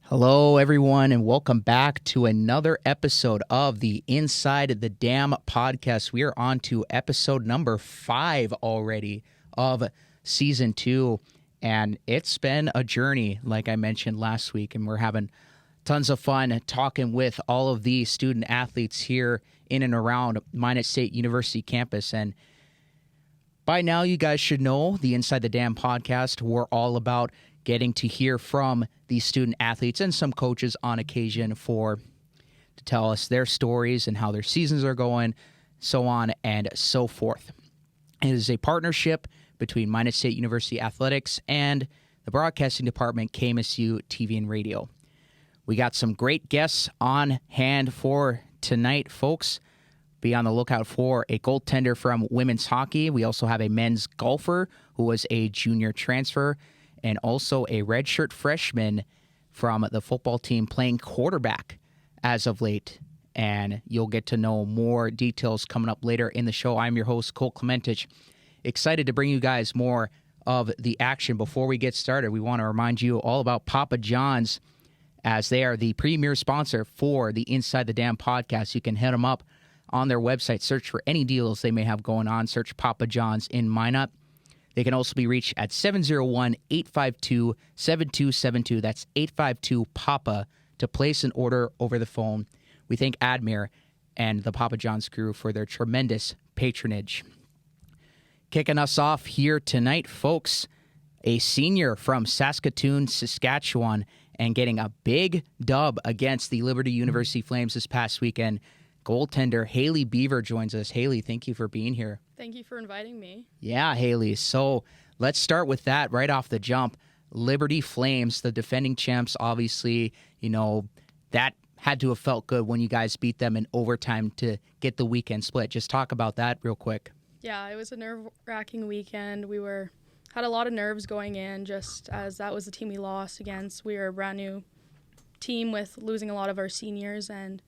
Hello, everyone, and welcome back to another episode of the Inside the Dam podcast. We are on to episode number 5 already of season 2, and it's been a journey, like I mentioned last week, and we're having tons of fun talking with all of the student athletes here in and around Minot State University campus. And by now, you guys should know the Inside the Dam podcast. We're all about getting to hear from these student athletes and some coaches on occasion to tell us their stories and how their seasons are going, so on and so forth. It is a partnership between Minot State University Athletics and the broadcasting department, KMSU TV and Radio. We got some great guests on hand for tonight, folks. Be on the lookout for a goaltender from women's hockey. We also have a men's golfer who was a junior transfer, and also a redshirt freshman from the football team playing quarterback as of late. And you'll get to know more details coming up later in the show. I'm your host, Cole Clementich. Excited to bring you guys more of the action. Before we get started, we want to remind you all about Papa John's, as they are the premier sponsor for the Inside the Dam podcast. You can hit them up on their website, search for any deals they may have going on, search Papa John's in Minot. They can also be reached at 701-852-7272. That's 852-PAPA to place an order over the phone. We thank Admir and the Papa John's crew for their tremendous patronage. Kicking us off here tonight, folks, a senior from Saskatoon, Saskatchewan, and getting a big dub against the Liberty University Flames this past weekend. Goaltender Haylie Biever joins us. Haylie, thank you for being here. Thank you for inviting me. Yeah, Haylie. So let's start with that right off the jump. Liberty Flames, the defending champs, obviously, that had to have felt good when you guys beat them in overtime to get the weekend split. Just talk about that real quick. Yeah, it was a nerve-wracking weekend. We had a lot of nerves going in, just as that was the team we lost against. We were a brand new team with losing a lot of our seniors, and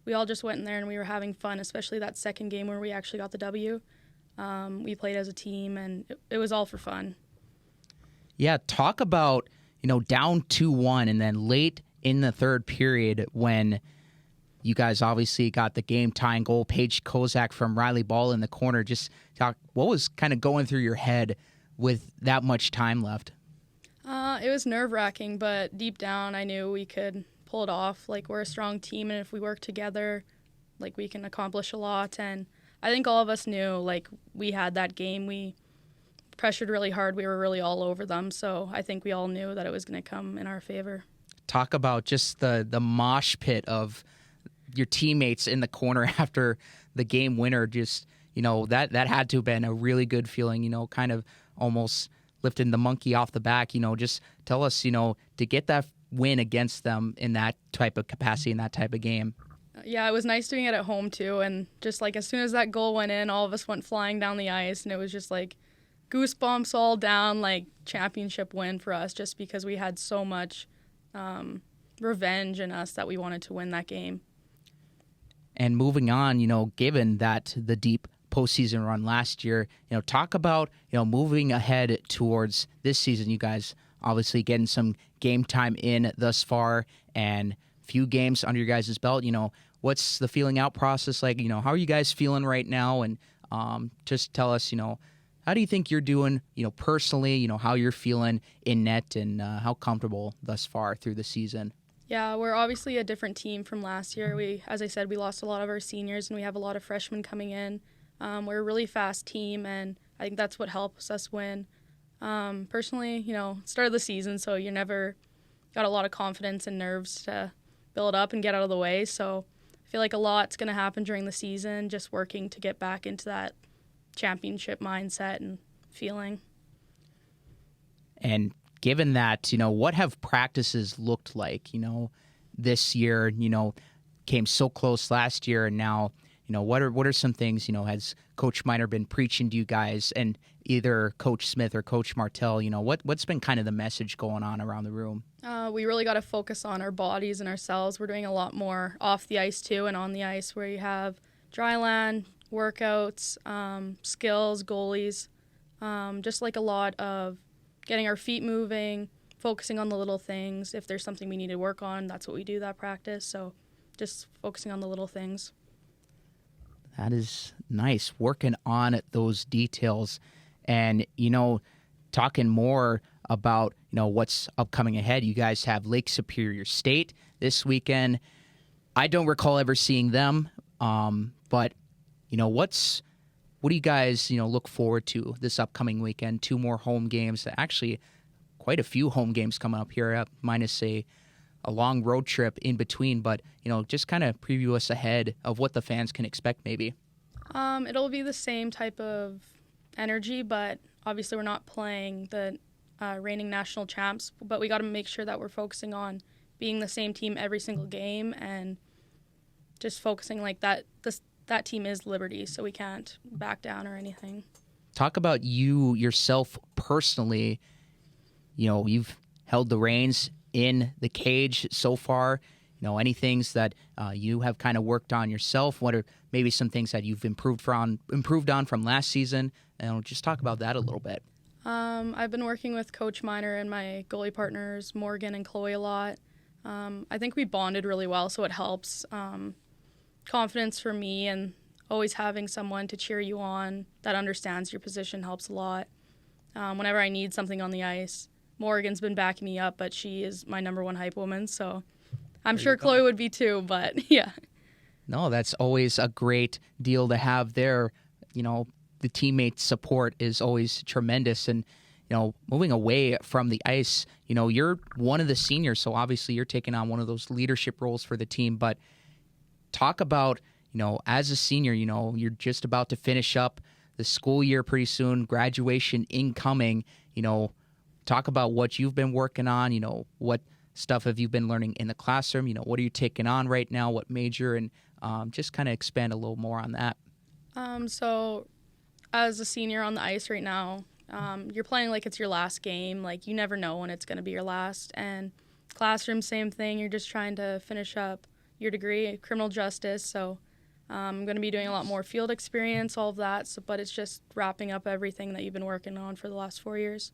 we all just went in there and we were having fun, especially that second game where we actually got the W. We played as a team, and it was all for fun. Yeah, talk about, down 2-1, and then late in the third period when you guys obviously got the game-tying goal, Paige Kozak from Riley Ball in the corner. Just talk, what was kind of going through your head with that much time left? It was nerve-wracking, but deep down I knew we could pull it off. Like, we're a strong team, and if we work together, like, we can accomplish a lot. And I think all of us knew, like, we had that game. We pressured really hard. We were really all over them. So I think we all knew that it was going to come in our favor. Talk about just the mosh pit of your teammates in the corner after the game winner. Just, that had to have been a really good feeling, kind of almost lifting the monkey off the back. Just tell us, to get that win against them in that type of capacity, in that type of game. Yeah, it was nice doing it at home, too, and just, like, as soon as that goal went in, all of us went flying down the ice, and it was just, like, goosebumps all down, like, championship win for us, just because we had so much revenge in us that we wanted to win that game. And moving on, given that the deep postseason run last year, talk about, moving ahead towards this season. You guys obviously getting some game time in thus far and few games under your guys' belt. What's the feeling out process like? How are you guys feeling right now? And just tell us, how do you think you're doing, personally, how you're feeling in net and how comfortable thus far through the season? Yeah, we're obviously a different team from last year. As I said, we lost a lot of our seniors and we have a lot of freshmen coming in. We're a really fast team, and I think that's what helps us win. Personally, start of the season, so you never got a lot of confidence and nerves to build up and get out of the way. So I feel like a lot's going to happen during the season, just working to get back into that championship mindset and feeling. And given that, what have practices looked like, this year, came so close last year, and now, what are some things, has Coach Miner been preaching to you guys, and either Coach Smith or Coach Martell, what's been kind of the message going on around the room? We really got to focus on our bodies and ourselves. We're doing a lot more off the ice too, and on the ice, where you have dry land, workouts, skills, goalies, just like a lot of getting our feet moving, focusing on the little things. If there's something we need to work on, that's what we do that practice. So just focusing on the little things. That is nice, working on those details. And, talking more about, what's upcoming ahead. You guys have Lake Superior State this weekend. I don't recall ever seeing them, but, what do you guys, look forward to this upcoming weekend? 2 more home games. Actually, quite a few home games coming up here, minus a long road trip in between. But, just kind of preview us ahead of what the fans can expect maybe. It'll be the same type of energy, but obviously we're not playing the reigning national champs. But we got to make sure that we're focusing on being the same team every single game and just focusing like that. That team is Liberty, so we can't back down or anything. Talk about you yourself personally. You've held the reins in the cage so far. Any things that you have kind of worked on yourself? What are maybe some things that you've improved on from last season? And just talk about that a little bit. I've been working with Coach Miner and my goalie partners, Morgan and Chloe, a lot. I think we bonded really well, so it helps. Confidence for me, and always having someone to cheer you on that understands your position helps a lot. Whenever I need something on the ice, Morgan's been backing me up, but she is my number one hype woman, so I'm sure Chloe would be too, but yeah. No, that's always a great deal to have there. The teammate support is always tremendous. And, moving away from the ice, you're one of the seniors, so obviously you're taking on one of those leadership roles for the team. But talk about, as a senior, you're just about to finish up the school year pretty soon, graduation incoming. Talk about what you've been working on, what stuff have you been learning in the classroom, what are you taking on right now, what major, and just kind of expand a little more on that. So as a senior on the ice right now, you're playing like it's your last game. Like, you never know when it's going to be your last. And classroom, same thing. You're just trying to finish up your degree, criminal justice. So I'm going to be doing a lot more field experience, all of that. So, but it's just wrapping up everything that you've been working on for the last 4 years.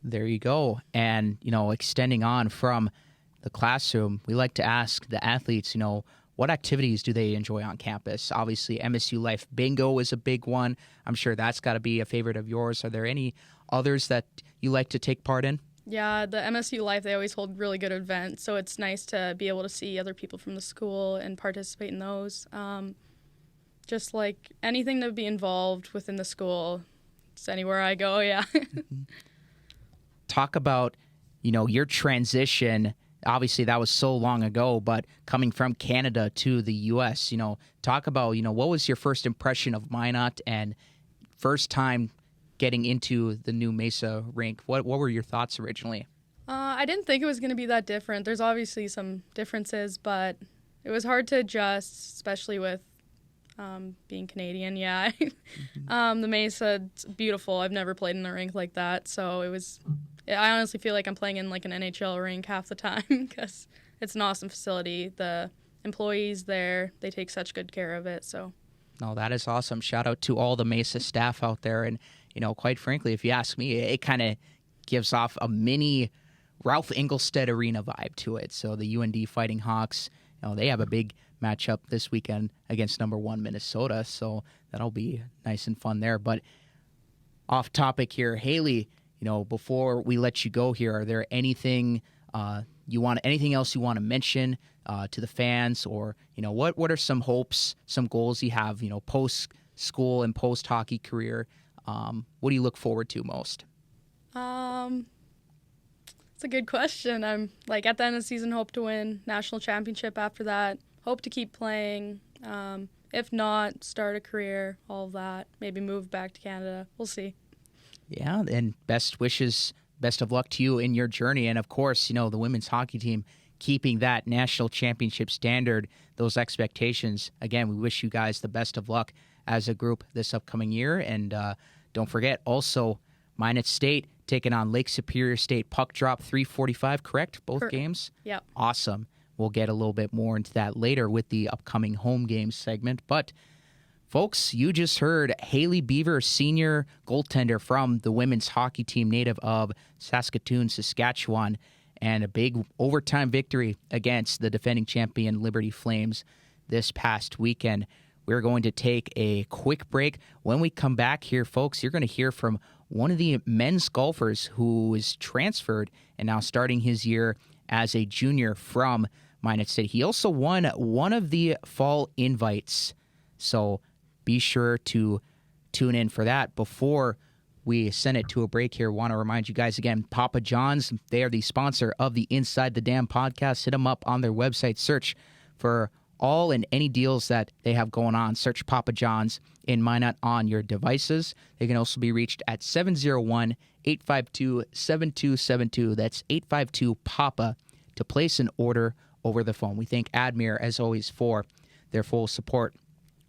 There you go. And, extending on from the classroom, we like to ask the athletes, what activities do they enjoy on campus? Obviously, MSU Life Bingo is a big one. I'm sure that's got to be a favorite of yours. Are there any others that you like to take part in? Yeah, the MSU Life, they always hold really good events, so it's nice to be able to see other people from the school and participate in those. Just like anything to be involved within the school, it's anywhere I go, yeah. Talk about, your transition. Obviously, that was so long ago, but coming from Canada to the U.S., talk about, what was your first impression of Minot and first time getting into the new Mesa rink? What were your thoughts originally? I didn't think it was going to be that different. There's obviously some differences, but it was hard to adjust, especially with being Canadian. Yeah, the Mesa, it's beautiful. I've never played in a rink like that, so I honestly feel like I'm playing in like an NHL rink half the time because it's an awesome facility. The employees there, they take such good care of it. So, no, that is awesome. Shout out to all the Mesa staff out there. And, quite frankly, if you ask me, it kind of gives off a mini Ralph Engelstead Arena vibe to it. So the UND Fighting Hawks, they have a big matchup this weekend against number 1 Minnesota. So that'll be nice and fun there. But off topic here, Haylie, before we let you go here, are there anything anything else you want to mention to the fans, or what are some hopes, some goals you have, post school and post hockey career? What do you look forward to most? It's a good question. I'm like at the end of the season, hope to win national championship. After that, hope to keep playing. If not, start a career, all of that. Maybe move back to Canada. We'll see. Yeah, and best wishes, best of luck to you in your journey. And, of course, the women's hockey team keeping that national championship standard, those expectations. Again, we wish you guys the best of luck as a group this upcoming year. And don't forget, also, Minot State taking on Lake Superior State. Puck drop 3:45, correct? Both games? Yeah. Awesome. We'll get a little bit more into that later with the upcoming home games segment. But Folks, you just heard Haylie Biever, senior goaltender from the women's hockey team native of Saskatoon, Saskatchewan, and a big overtime victory against the defending champion Liberty Flames this past weekend. We're going to take a quick break. When we come back here, folks, you're going to hear from one of the men's golfers who is transferred and now starting his year as a junior from Minot State. He also won one of the fall invites, so be sure to tune in for that. Before we send it to a break here, want to remind you guys again, Papa John's, they are the sponsor of the Inside the Dam podcast. Hit them up on their website. Search for all and any deals that they have going on. Search Papa John's in Minot on your devices. They can also be reached at 701-852-7272. That's 852-PAPA to place an order over the phone. We thank Admir, as always, for their full support.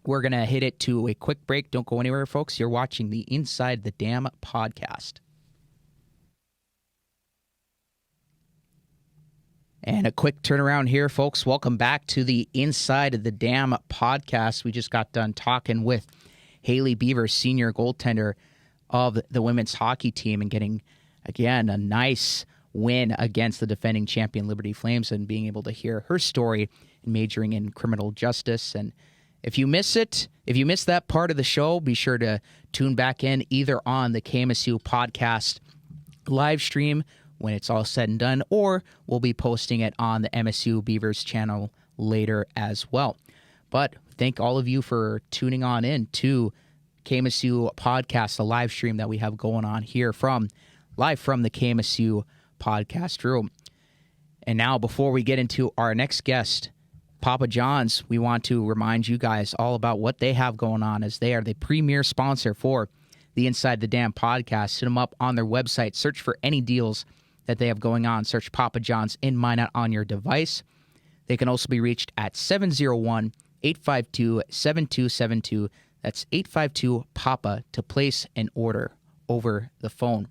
We're going to hit it to a quick break. Don't go anywhere, folks. You're watching the Inside the Dam podcast. And a quick turnaround here, folks. Welcome back to the Inside the Dam podcast. We just got done talking with Haylie Biever, senior goaltender of the women's hockey team, and getting, again, a nice win against the defending champion Liberty Flames, and being able to hear her story and majoring in criminal justice. And if you miss that part of the show, be sure to tune back in either on the KMSU podcast live stream when it's all said and done, or we'll be posting it on the MSU Beavers channel later as well. But thank all of you for tuning on in to KMSU podcast, the live stream that we have going on here live from the KMSU podcast room. And now, before we get into our next guest, Papa John's, we want to remind you guys all about what they have going on, as they are the premier sponsor for the Inside the Dam podcast. Hit them up on their website. Search for any deals that they have going on. Search Papa John's in Minot on your device. They can also be reached at 701-852-7272. That's 852-PAPA to place an order over the phone.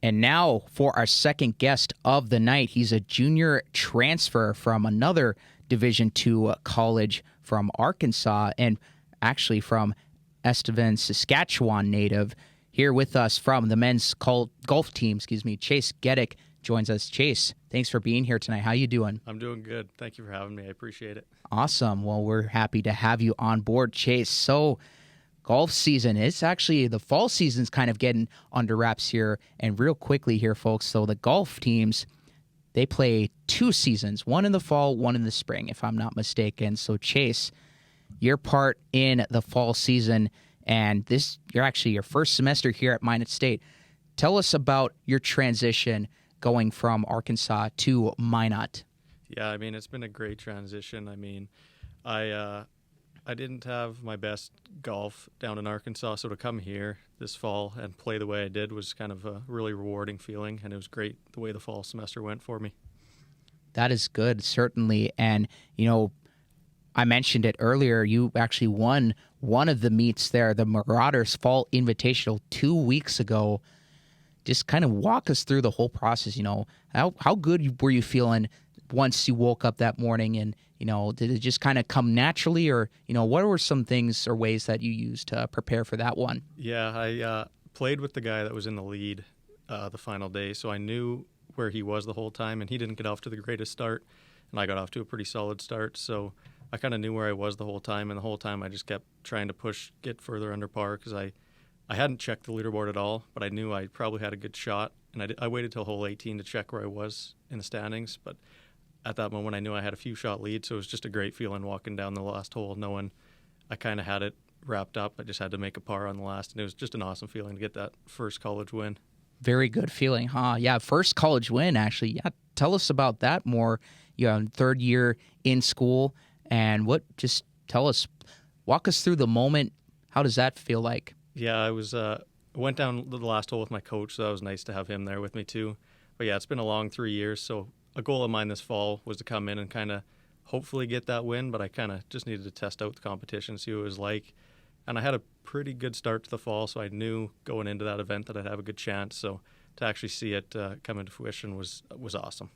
And now for our second guest of the night. He's a junior transfer from another Division II college from Arkansas, and actually from Estevan, Saskatchewan native. Here with us from the men's golf team, Chase Gedak joins us. Chase, thanks for being here tonight. How you doing? I'm doing good. Thank you for having me. I appreciate it. Awesome. Well, we're happy to have you on board, Chase. So, golf season, it's actually the fall season's kind of getting under wraps here. And real quickly here, folks, so the golf teams, they play 2 seasons, one in the fall, one in the spring, if I'm not mistaken. So, Chase, your part in the fall season, and you're actually your first semester here at Minot State. Tell us about your transition going from Arkansas to Minot. Yeah, I mean, it's been a great transition. I mean, I didn't have my best golf down in Arkansas, so to come here this fall and play the way I did was kind of a really rewarding feeling, and it was great the way the fall semester went for me. That is good, certainly. And, I mentioned it earlier, you actually won one of the meets there, the Marauders Fall Invitational, 2 weeks ago. Just kind of walk us through the whole process. How good were you feeling once you woke up that morning, and did it just kind of come naturally, or what were some things or ways that you used to prepare for that one? Yeah, I played with the guy that was in the lead the final day, so I knew where he was the whole time, and he didn't get off to the greatest start, and I got off to a pretty solid start, so I kind of knew where I was the whole time, and the whole time I just kept trying to get further under par, because I hadn't checked the leaderboard at all, but I knew I probably had a good shot, and I waited till hole 18 to check where I was in the standings, but at that moment I knew I had a few shot lead, so it was just a great feeling walking down the last hole, knowing I kind of had it wrapped up. I just had to make a par on the last, and it was just an awesome feeling to get that first college win. Very good feeling, huh? Yeah, first college win, actually. Yeah, tell us about that more. Third year in school, and walk us through the moment. How does that feel like? Yeah, I went down the last hole with my coach, so that was nice to have him there with me too. But yeah, it's been a long 3 years, so a goal of mine this fall was to come in and kind of hopefully get that win, but I kind of just needed to test out the competition, see what it was like. And I had a pretty good start to the fall, so I knew going into that event that I'd have a good chance. So to actually see it come into fruition was awesome.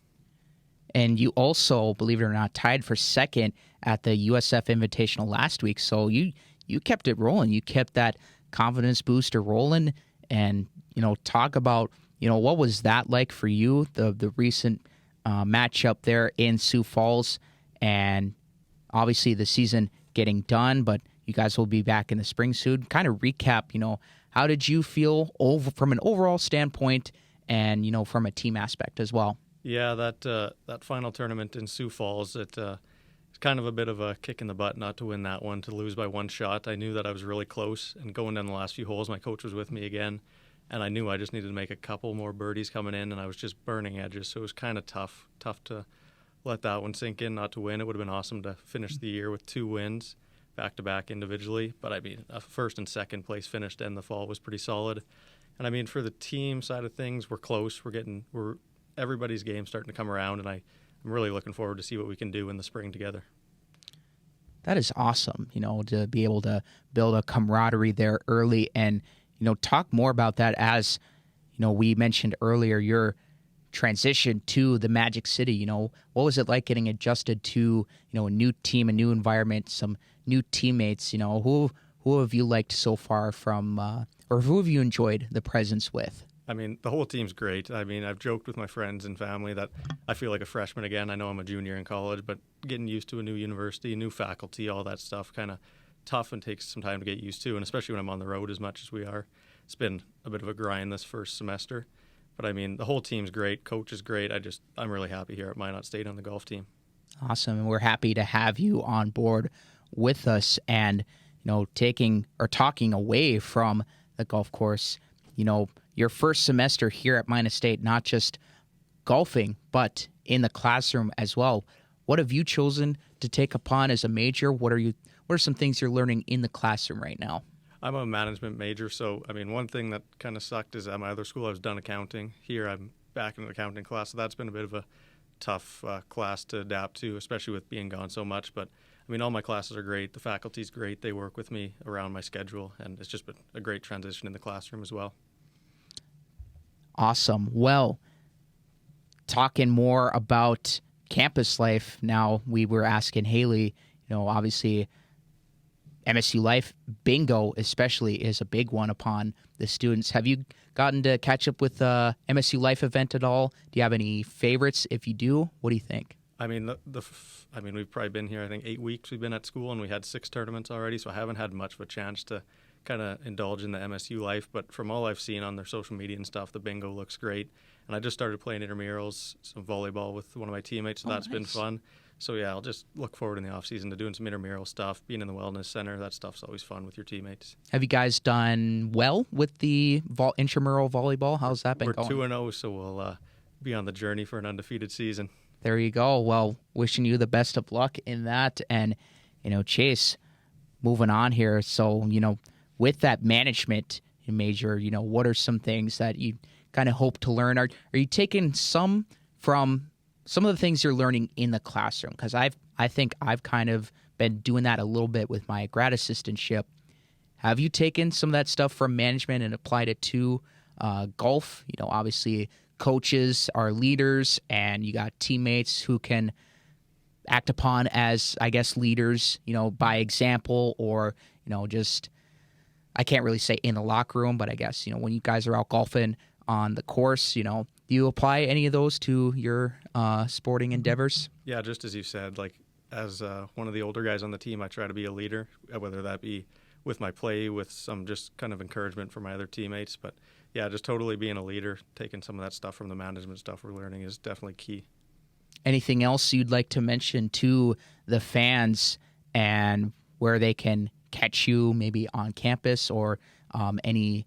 And you also, believe it or not, tied for second at the USF Invitational last week. So you kept it rolling. You kept that confidence booster rolling. And, talk about, what was that like for you, the recent matchup there in Sioux Falls, and obviously the season getting done, but you guys will be back in the spring soon. Kind of recap, how did you feel from an overall standpoint and, from a team aspect as well? Yeah, that final tournament in Sioux Falls, it's kind of a bit of a kick in the butt not to win that one, to lose by one shot. I knew that I was really close, and going down the last few holes, my coach was with me again, and I knew I just needed to make a couple more birdies coming in, and I was just burning edges, so it was kind of tough to let that one sink in, not to win. It would have been awesome to finish the year with 2 wins back-to-back individually, but I mean, a first and second place finish to end the fall was pretty solid. And I mean, for the team side of things, we're close. Everybody's game's starting to come around, and I'm really looking forward to see what we can do in the spring together. That is awesome, to be able to build a camaraderie there early and, talk more about that as, we mentioned earlier, your transition to the Magic City. What was it like getting adjusted to, a new team, a new environment, some new teammates? Who have you liked so far from, or who have you enjoyed the presence with? I mean, the whole team's great. I mean, I've joked with my friends and family that I feel like a freshman again. I know I'm a junior in college, but getting used to a new university, new faculty, all that stuff, kind of tough and takes some time to get used to, and especially when I'm on the road as much as we are. It's been a bit of a grind this first semester. But, I mean, the whole team's great. Coach is great. I'm really happy here at Minot State on the golf team. Awesome. And we're happy to have you on board with us and, talking away from the golf course, your first semester here at Minot State, not just golfing, but in the classroom as well. What have you chosen to take upon as a major? What are some things you're learning in the classroom right now? I'm a management major, so, I mean, one thing that kind of sucked is at my other school I was done accounting. Here I'm back in an accounting class, so that's been a bit of a tough class to adapt to, especially with being gone so much. But, I mean, all my classes are great. The faculty's great. They work with me around my schedule, and it's just been a great transition in the classroom as well. Awesome. Well, talking more about campus life now, we were asking Haylie, obviously MSU Life bingo especially is a big one upon the students. Have you gotten to catch up with the MSU Life event at all? Do you have any favorites? If you do, what do you think? I mean, we've probably been here, I think, 8 weeks we've been at school, and we had 6 tournaments already, so I haven't had much of a chance to kind of indulge in the MSU Life. But from all I've seen on their social media and stuff, the bingo looks great. And I just started playing intramurals, some volleyball with one of my teammates, so that's nice. Been fun. So, yeah, I'll just look forward in the off-season to doing some intramural stuff, being in the wellness center. That stuff's always fun with your teammates. Have you guys done well with the intramural volleyball? How's that been going? We're 2-0, so we'll be on the journey for an undefeated season. There you go. Well, wishing you the best of luck in that. And, Chase, moving on here. So, with that management major, what are some things that you kind of hope to learn? Are you taking some from some of the things you're learning in the classroom? Because I think I've kind of been doing that a little bit with my grad assistantship. Have you taken some of that stuff from management and applied it to golf? Obviously coaches are leaders, and you got teammates who can act upon as, I guess, leaders, by example, or, just, I can't really say in the locker room, but I guess, when you guys are out golfing on the course, do you apply any of those to your sporting endeavors? Yeah, just as you said, like as one of the older guys on the team, I try to be a leader, whether that be with my play, with some just kind of encouragement from my other teammates. But yeah, just totally being a leader, taking some of that stuff from the management stuff we're learning is definitely key. Anything else you'd like to mention to the fans and where they can catch you maybe on campus, or any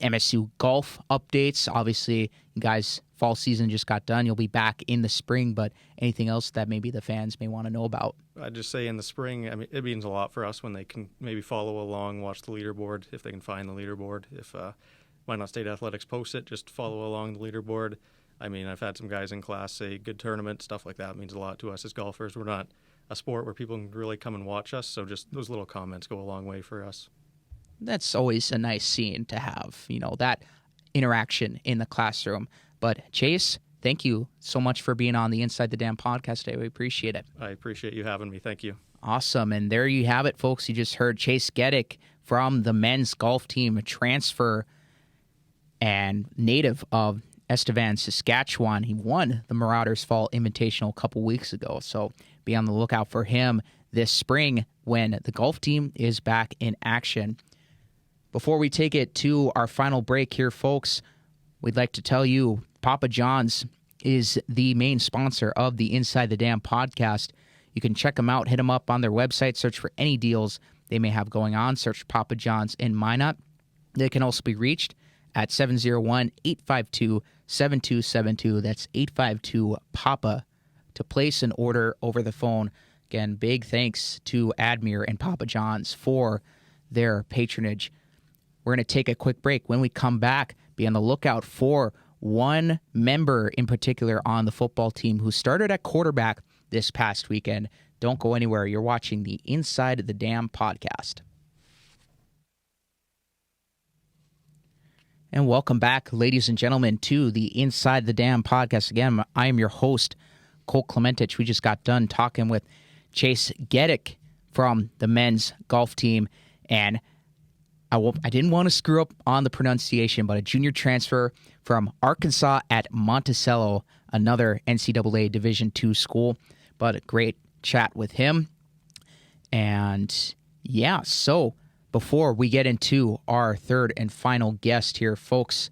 MSU golf updates? Obviously, you guys, fall season just got done. You'll be back in the spring, but anything else that maybe the fans may want to know about? I'd just say in the spring, I mean, it means a lot for us when they can maybe follow along, watch the leaderboard, if they can find the leaderboard. If Minot State Athletics posts it, just follow along the leaderboard. I mean, I've had some guys in class say good tournament, stuff like that means a lot to us as golfers. We're not a sport where people can really come and watch us, so just those little comments go a long way for us. That's always a nice scene to have, that interaction in the classroom. But Chase, thank you so much for being on the Inside the Dam podcast today. We appreciate it. I appreciate you having me. Thank you. Awesome. And there you have it, folks. You just heard Chase Gedak from the men's golf team, a transfer and native of Estevan, Saskatchewan. He won the Marauders Fall Invitational a couple weeks ago. So be on the lookout for him this spring when the golf team is back in action. Before we take it to our final break here, folks, we'd like to tell you Papa John's is the main sponsor of the Inside the Dam podcast. You can check them out, hit them up on their website, search for any deals they may have going on, search Papa John's in Minot. They can also be reached at 701-852-7272. That's 852-PAPA to place an order over the phone. Again, big thanks to Admir and Papa John's for their patronage. We're going to take a quick break. When we come back, be on the lookout for one member in particular on the football team who started at quarterback this past weekend. Don't go anywhere. You're watching the Inside the Dam podcast. And welcome back, ladies and gentlemen, to the Inside the Dam podcast. Again, I am your host, Cole Clementich. We just got done talking with Chase Gedak from the men's golf team. And I didn't want to screw up on the pronunciation, but a junior transfer from Arkansas at Monticello, another NCAA Division II school. But a great chat with him. And yeah, so before we get into our third and final guest here, folks,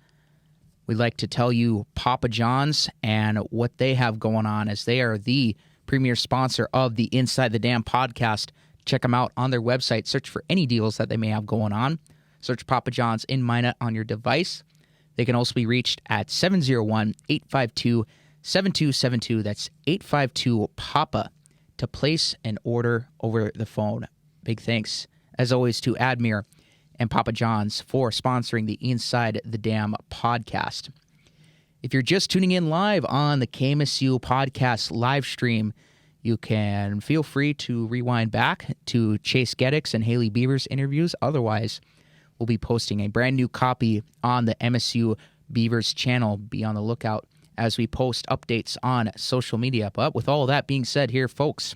we'd like to tell you Papa John's and what they have going on, as they are the premier sponsor of the Inside the Dam podcast. Check them out on their website. Search for any deals that they may have going on. Search Papa John's in Minot on your device. They can also be reached at 701-852-7272. That's 852-PAPA to place an order over the phone. Big thanks, as always, to Admir and Papa John's for sponsoring the Inside the Dam podcast. If you're just tuning in live on the KMSU podcast live stream, you can feel free to rewind back to Chase Gedak's and Haylie Biever's interviews. Otherwise, we'll be posting a brand new copy on the MSU Beavers channel. Be on the lookout as we post updates on social media. But with all of that being said here, folks,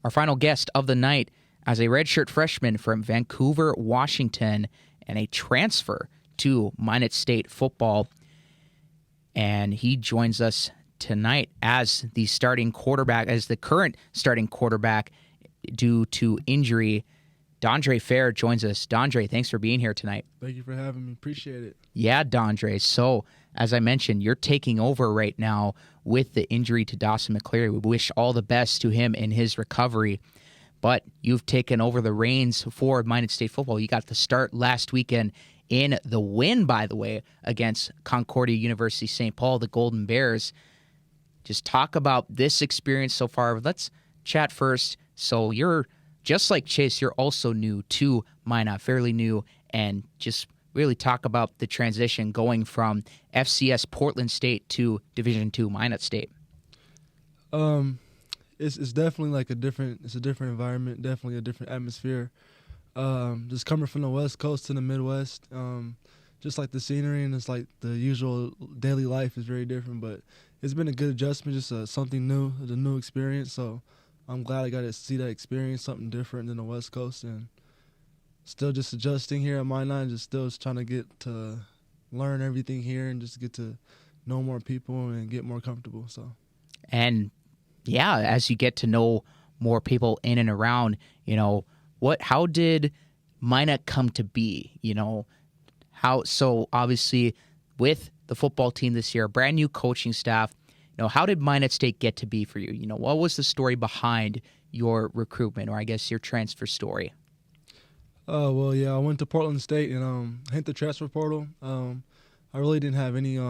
our final guest of the night, as a redshirt freshman from Vancouver, Washington, and a transfer to Minot State football. And he joins us tonight as the current starting quarterback due to injury. Dondrae Fair joins us. Dondrae, thanks for being here tonight. Thank you for having me. Appreciate it. Yeah, Dondrae. So, as I mentioned, you're taking over right now with the injury to Dawson McCleary. We wish all the best to him in his recovery. But you've taken over the reins for Minot State football. You got the start last weekend in the win, by the way, against Concordia University St. Paul, the Golden Bears. Just talk about this experience so far. Let's chat first. So you're, just like Chase, you're also new to Minot, fairly new, and just really talk about the transition going from FCS Portland State to Division II Minot State. It's definitely like a different environment, definitely a different atmosphere. Just coming from the West Coast to the Midwest, just like the scenery and it's like the usual daily life is very different, but it's been a good adjustment, just something new, a new experience. So I'm glad I got to see that experience, something different than the West Coast, and still just adjusting here at Minot, just still trying to get to learn everything here and just get to know more people and get more comfortable. So, and yeah, as you get to know more people in and around, how did Minot come to be? So obviously with the football team this year, brand new coaching staff, how did Minot State get to be for you? What was the story behind your recruitment, or I guess your transfer story? Well, yeah, I went to Portland State and hit the transfer portal. I really didn't have any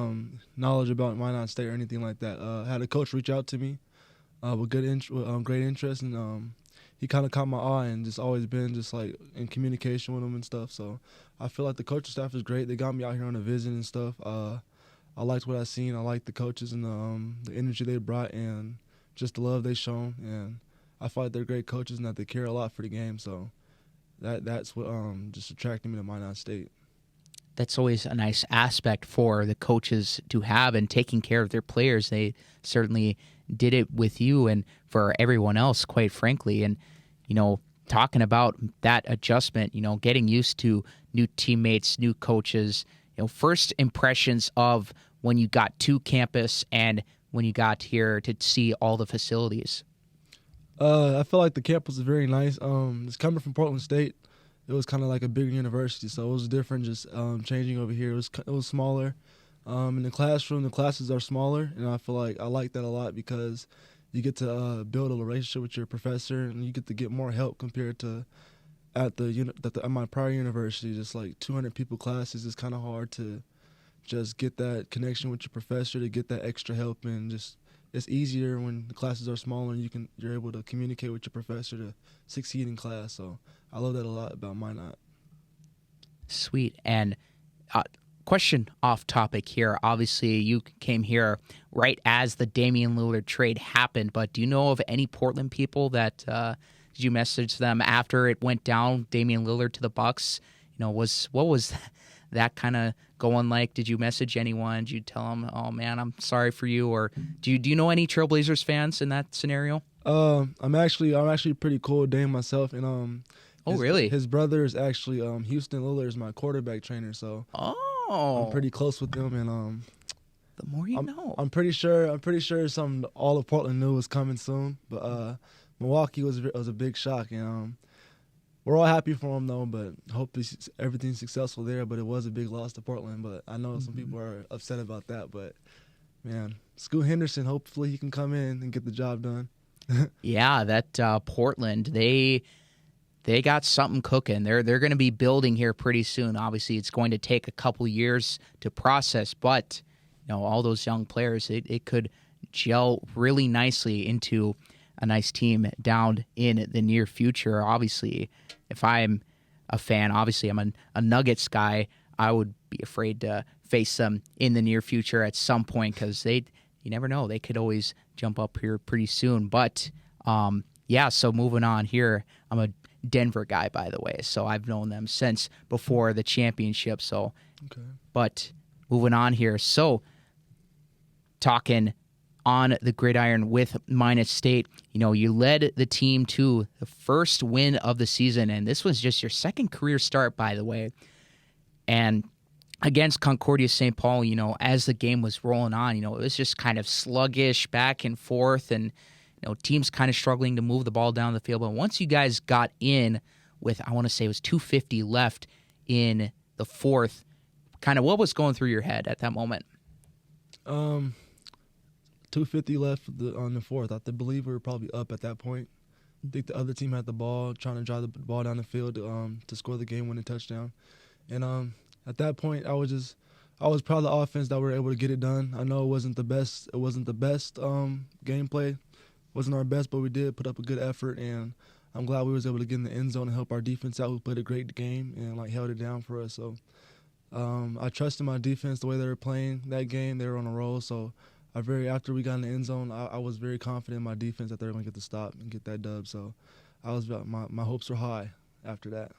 knowledge about Minot State or anything like that. I had a coach reach out to me with great interest, and he kind of caught my eye and just always been just like in communication with him and stuff. So I feel like the coaching staff is great. They got me out here on a visit and stuff. I liked what I seen. I liked the coaches and the energy they brought and just the love they shown. And I feel like they're great coaches and that they care a lot for the game. So that's what just attracted me to Minot State. that's always a nice aspect for the coaches to have, and taking care of their players. They certainly did it with you and for everyone else, quite frankly. And, talking about that adjustment, getting used to new teammates, new coaches, first impressions of when you got to campus and when you got here to see all the facilities. I feel like the campus is very nice. It's coming from Portland State. It was kind of like a bigger university, so it was different just changing over here. It was smaller. In the classroom, the classes are smaller, and I feel like I like that a lot because you get to build a relationship with your professor, and you get to get more help compared to at my prior university. Just like 200 people classes, it's kind of hard to just get that connection with your professor, to get that extra help, and just it's easier when the classes are smaller and you're able to communicate with your professor to succeed in class. So I love that a lot about Minot. Sweet. And question off topic here. Obviously, you came here right as the Damian Lillard trade happened, but do you know of any Portland people that did you message them after it went down, Damian Lillard to the Bucks? What was that kind of going like? Did you message anyone? Did you tell them, "Oh man, I'm sorry for you"? Or do you know any Trailblazers fans in that scenario? I'm actually pretty cool with Dame myself, and really? His brother is actually Houston Lillard is my quarterback trainer, so I'm pretty close with them, and the more you know. I'm pretty sure all of Portland knew was coming soon, but Milwaukee was a big shock, and we're all happy for him though, but hope everything's successful there. But it was a big loss to Portland, but I know some people are upset about that. But man, Scoot Henderson, hopefully he can come in and get the job done. Yeah, that Portland, they got something cooking. They're going to be building here pretty soon. Obviously, it's going to take a couple years to process, but all those young players, it could gel really nicely into a nice team down in the near future. Obviously, if I'm a fan, obviously I'm a Nuggets guy, I would be afraid to face them in the near future at some point because you never know. They could always jump up here pretty soon. But, so moving on here, I'm a Denver guy, by the way, so I've known them since before the championship. So, okay. But moving on here, so talking on the gridiron with Minot State, you led the team to the first win of the season, and this was just your second career start, by the way. And against Concordia St. Paul, as the game was rolling on, it was just kind of sluggish back and forth, and teams kind of struggling to move the ball down the field. But once you guys got in with, I want to say it was 2:50 left in the fourth, kind of what was going through your head at that moment? 2:50 left on the fourth. I believe we were probably up at that point. I think the other team had the ball, trying to drive the ball down the field to score the game-winning touchdown. And at that point, I was proud of the offense that we were able to get it done. I know it wasn't the best. It wasn't the best gameplay. Wasn't our best, but we did put up a good effort, and I'm glad we was able to get in the end zone and help our defense out, who played a great game and held it down for us. So I trusted my defense the way they were playing that game. They were on a roll, so after we got in the end zone, I was very confident in my defense that they were going to get the stop and get that dub. So my hopes were high after that.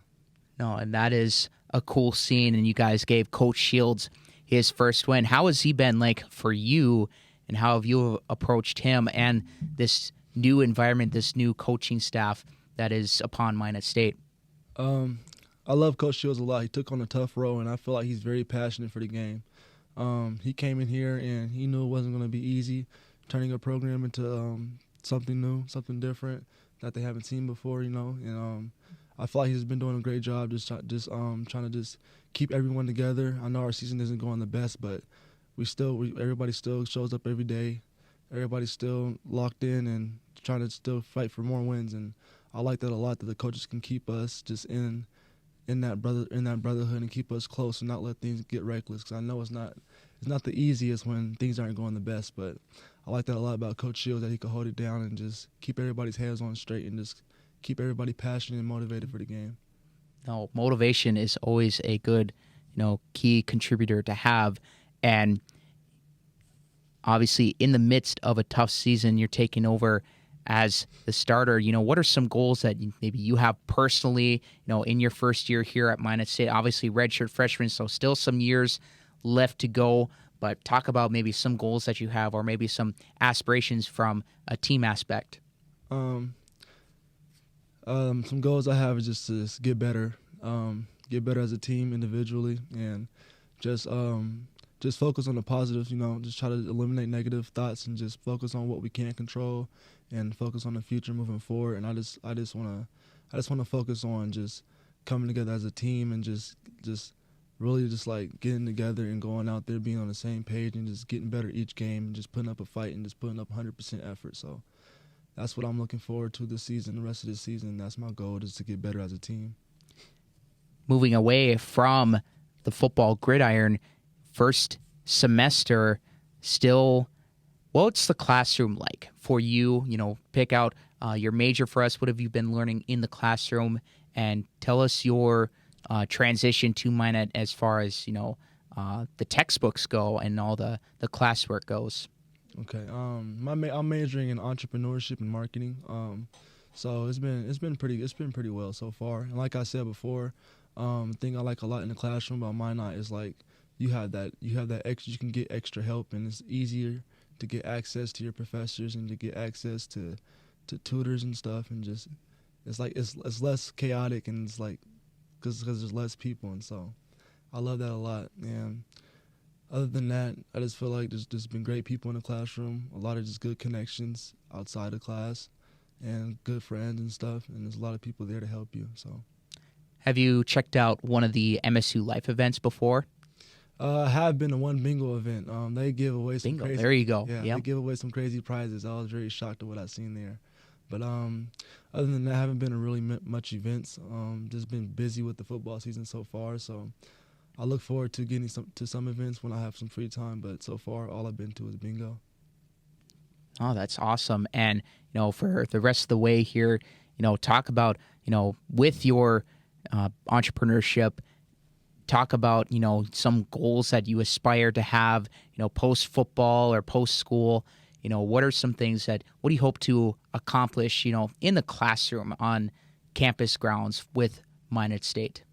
No, and that is a cool scene, and you guys gave Coach Shields his first win. How has he been like for you, and how have you approached him and this new environment, this new coaching staff that is upon Minot State? I love Coach Shields a lot. He took on a tough role, and I feel like he's very passionate for the game. He came in here, and he knew it wasn't going to be easy, turning a program into something new, something different that they haven't seen before, And I feel like he's been doing a great job just trying to just keep everyone together. I know our season isn't going the best, but everybody still shows up every day. Everybody's still locked in and trying to still fight for more wins, and I like that a lot, that the coaches can keep us just in that brotherhood and keep us close and not let things get reckless. Because I know it's not the easiest when things aren't going the best, but I like that a lot about Coach Shields, that he can hold it down and just keep everybody's heads on straight and just keep everybody passionate and motivated for the game. No, motivation is always a good, key contributor to have. And obviously in the midst of a tough season, you're taking over as the starter, what are some goals that maybe you have personally, in your first year here at Minot State? Obviously, redshirt freshman, so still some years left to go. But talk about maybe some goals that you have, or maybe some aspirations from a team aspect. Some goals I have is just to get better as a team individually, and just focus on the positives. Just try to eliminate negative thoughts and just focus on what we can control, and focus on the future moving forward. And I just want to focus on just coming together as a team, and just really just like getting together and going out there, being on the same page, and just getting better each game, and just putting up a fight and just putting up 100% effort. So that's what I'm looking forward to this season, the rest of this season. That's my goal, is to get better as a team. Moving away from the football gridiron, first semester, still, what's the classroom like for you? Pick out your major for us. What have you been learning in the classroom? And tell us your transition to Minot as far as, the textbooks go and all the classwork goes. Okay. I'm majoring in entrepreneurship and marketing. So it's been pretty well so far. And like I said before, the thing I like a lot in the classroom about Minot is like you have that extra, you can get extra help, and it's easier to get access to your professors and to get access to tutors and stuff, and just it's less chaotic, and it's like because there's less people, and so I love that a lot. And other than that, I just feel like there's been great people in the classroom, a lot of just good connections outside of class, and good friends and stuff, and there's a lot of people there to help you. So, have you checked out one of the MSU Life events before? I have been to one bingo event. They give away some bingo. Crazy. There you go. Yeah, yep. They give away some crazy prizes. I was very shocked at what I seen there. But other than that, I haven't been to really much events. Just been busy with the football season so far. So I look forward to getting to some events when I have some free time. But so far, all I've been to is bingo. Oh, that's awesome. And, for the rest of the way here, talk about, with your entrepreneurship, talk about, some goals that you aspire to have, post-football or post-school. What are some things what do you hope to accomplish, in the classroom on campus grounds with Minot State?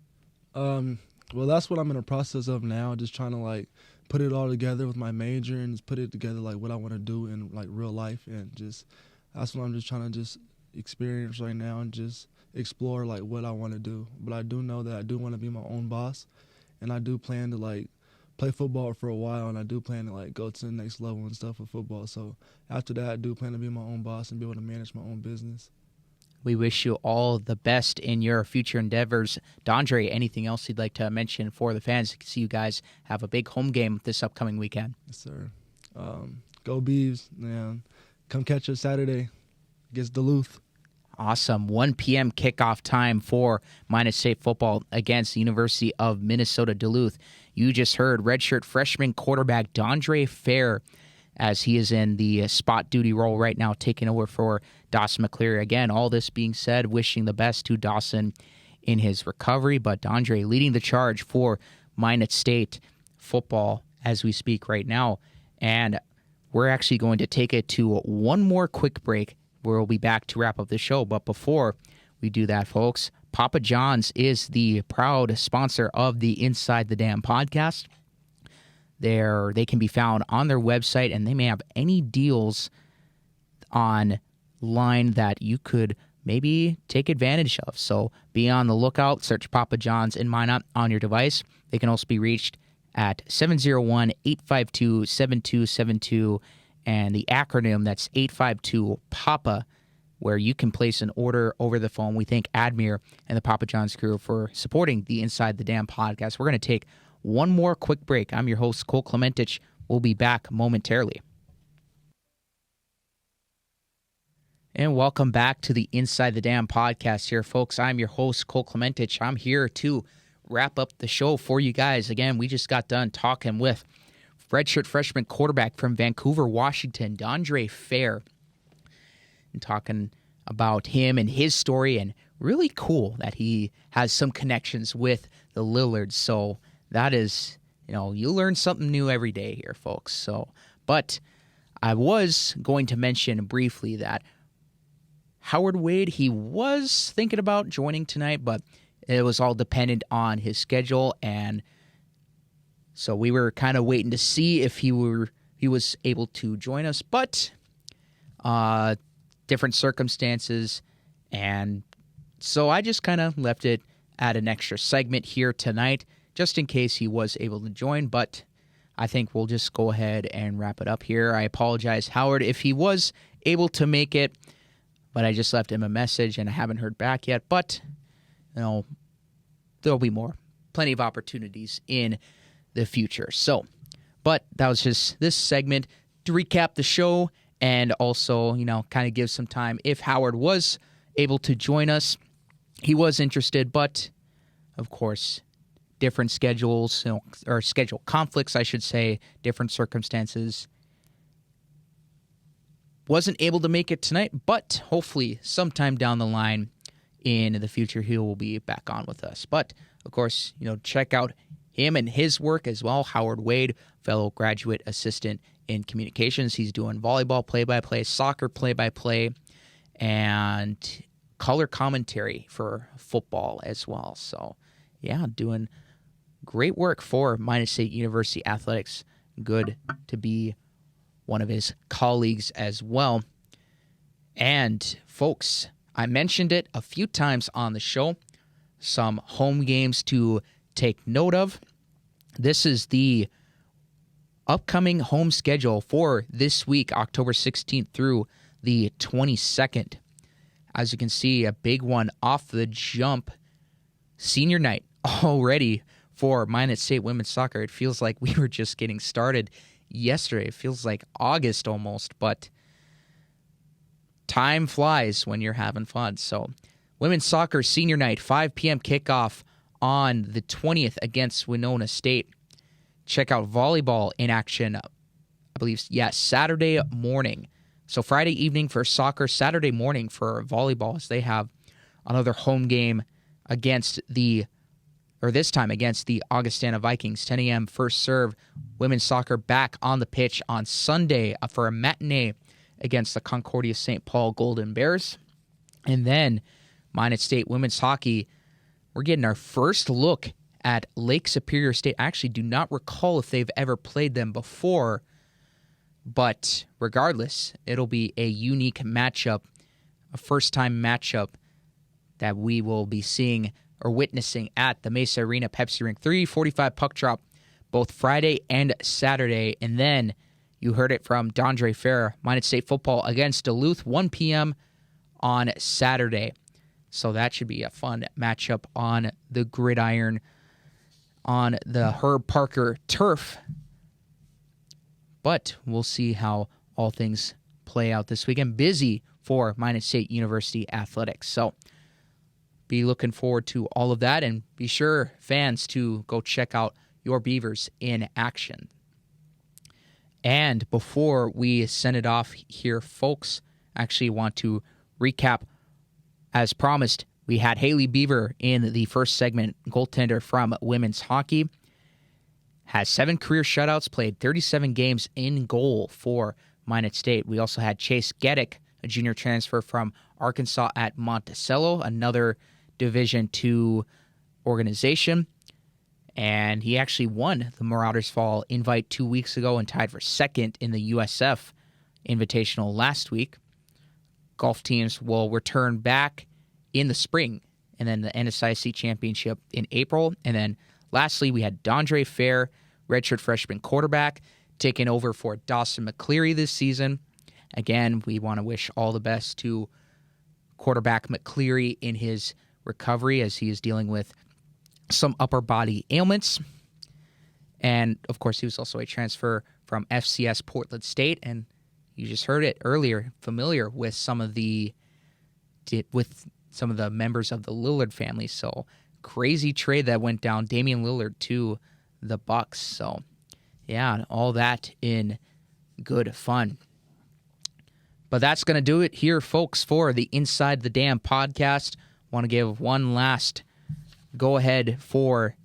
Well, that's what I'm in the process of now, just trying to, put it all together with my major and just put it together, what I want to do in, real life. And just that's what I'm just trying to just experience right now and just explore, what I want to do. But I do know that I do want to be my own boss, and I do plan to, play football for a while, and I do plan to go to the next level and stuff with football. So after that, I do plan to be my own boss and be able to manage my own business. We wish you all the best in your future endeavors. Dondrae, anything else you'd like to mention for the fans? I can see you guys have a big home game this upcoming weekend. Yes, sir. Go Beavs, man. Come catch us Saturday against Duluth. Awesome. 1 p.m. kickoff time for Minot State football against the University of Minnesota Duluth. You just heard redshirt freshman quarterback Dondrae Fair, as he is in the spot duty role right now, taking over for Dawson McCleary. Again, all this being said, wishing the best to Dawson in his recovery, but Dondrae leading the charge for Minot State football as we speak right now. And we're actually going to take it to one more quick break, where we'll be back to wrap up the show. But before we do that, folks, Papa John's is the proud sponsor of the Inside the Dam podcast. They can be found on their website, and they may have any deals online that you could maybe take advantage of. So be on the lookout. Search Papa John's in Minot on your device. They can also be reached at 701-852-7272, and the acronym, that's 852-PAPA, where you can place an order over the phone. We thank Admir and the Papa John's crew for supporting the Inside the Dam podcast. We're going to take one more quick break. I'm your host, Cole Clementich. We'll be back momentarily. And welcome back to the Inside the Dam podcast here, folks. I'm your host, Cole Clementich. I'm here to wrap up the show for you guys. Again, we just got done talking with redshirt freshman quarterback from Vancouver, Washington, Dondrae Fair, and talking about him and his story, and really cool that he has some connections with the Lillards. So that is, you learn something new every day here, folks. So, but I was going to mention briefly that Howard Wade, he was thinking about joining tonight, but it was all dependent on his schedule, and so we were kind of waiting to see if he was able to join us, but different circumstances, and so I just kind of left it at an extra segment here tonight, just in case he was able to join, but I think we'll just go ahead and wrap it up here. I apologize, Howard, if he was able to make it, but I just left him a message, and I haven't heard back yet, but there'll be more. Plenty of opportunities in the future. So, but that was just this segment to recap the show and also, kind of give some time. If Howard was able to join us, he was interested, but of course, different schedules, or schedule conflicts, I should say, different circumstances. Wasn't able to make it tonight, but hopefully sometime down the line in the future, he will be back on with us. But, of course, check out him and his work as well. Howard Wade, fellow graduate assistant in communications. He's doing volleyball play-by-play, soccer play-by-play, and color commentary for football as well. So, yeah, doing great work for Minot State University Athletics. Good to be one of his colleagues as well. And, folks, I mentioned it a few times on the show. Some home games to take note of. This is the upcoming home schedule for this week, October 16th through the 22nd. As you can see, a big one off the jump. Senior night already for Minot State women's soccer. It feels like we were just getting started yesterday. It feels like August almost, but time flies when you're having fun. So, women's soccer senior night, 5 p.m. kickoff on the 20th against Winona State. Check out volleyball in action, I believe, Saturday morning. So Friday evening for soccer, Saturday morning for volleyball, as they have another home game this time against the Augustana Vikings. 10 a.m. first serve. Women's soccer back on the pitch on Sunday for a matinee against the Concordia St. Paul Golden Bears. And then Minot State women's hockey, we're getting our first look at Lake Superior State. I actually do not recall if they've ever played them before, but regardless, it'll be a unique matchup, a first-time matchup that we will be seeing or witnessing at the Mesa Arena Pepsi Rink. 3:45 puck drop both Friday and Saturday. And then you heard it from Dondrae Fair, Minot State football against Duluth, 1 p.m. on Saturday. So that should be a fun matchup on the gridiron on the Herb Parker turf. But we'll see how all things play out this weekend. Busy for Minot State University Athletics. So be looking forward to all of that. And be sure, fans, to go check out your Beavers in action. And before we send it off here, folks, I actually want to recap. As promised, we had Haylie Biever in the first segment, goaltender from women's hockey. Has 7 career shutouts, played 37 games in goal for Minot State. We also had Chase Gedak, a junior transfer from Arkansas at Monticello, another Division II organization. And he actually won the Marauders Fall invite 2 weeks ago and tied for second in the USF Invitational last week. Golf teams will return back in the spring, and then the NSIC Championship in April. And then lastly, we had Dondrae Fair, redshirt freshman quarterback, taking over for Dawson McCleary this season. Again, we want to wish all the best to quarterback McCleary in his recovery as he is dealing with some upper body ailments. And, of course, he was also a transfer from FCS Portland State, and you just heard it earlier, familiar with some of the members of the Lillard family. So crazy trade that went down, Damian Lillard to the Bucks. So yeah, all that in good fun. But that's going to do it here, folks, for the Inside the Dam podcast. Want to give one last go ahead for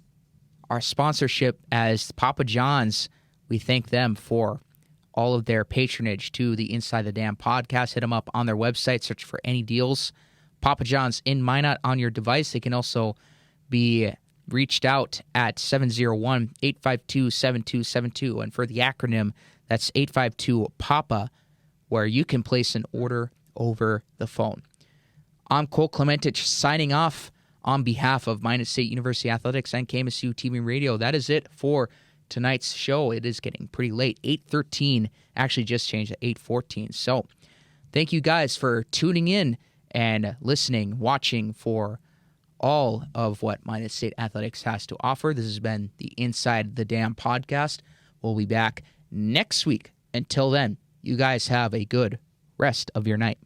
our sponsorship as Papa John's. We thank them for all of their patronage to the Inside the Dam podcast. Hit them up on their website. Search for any deals. Papa John's in Minot on your device. They can also be reached out at 701-852-7272. And for the acronym, that's 852-PAPA, where you can place an order over the phone. I'm Cole Clementich signing off on behalf of Minot State University Athletics and KMSU TV and Radio. That is it for tonight's show. It is getting pretty late. 8:13 actually just changed to 8:14. So thank you guys for tuning in and listening, watching for all of what Minot State Athletics has to offer. This has been the Inside the Dam podcast. We'll be back next week. Until then, you guys have a good rest of your night.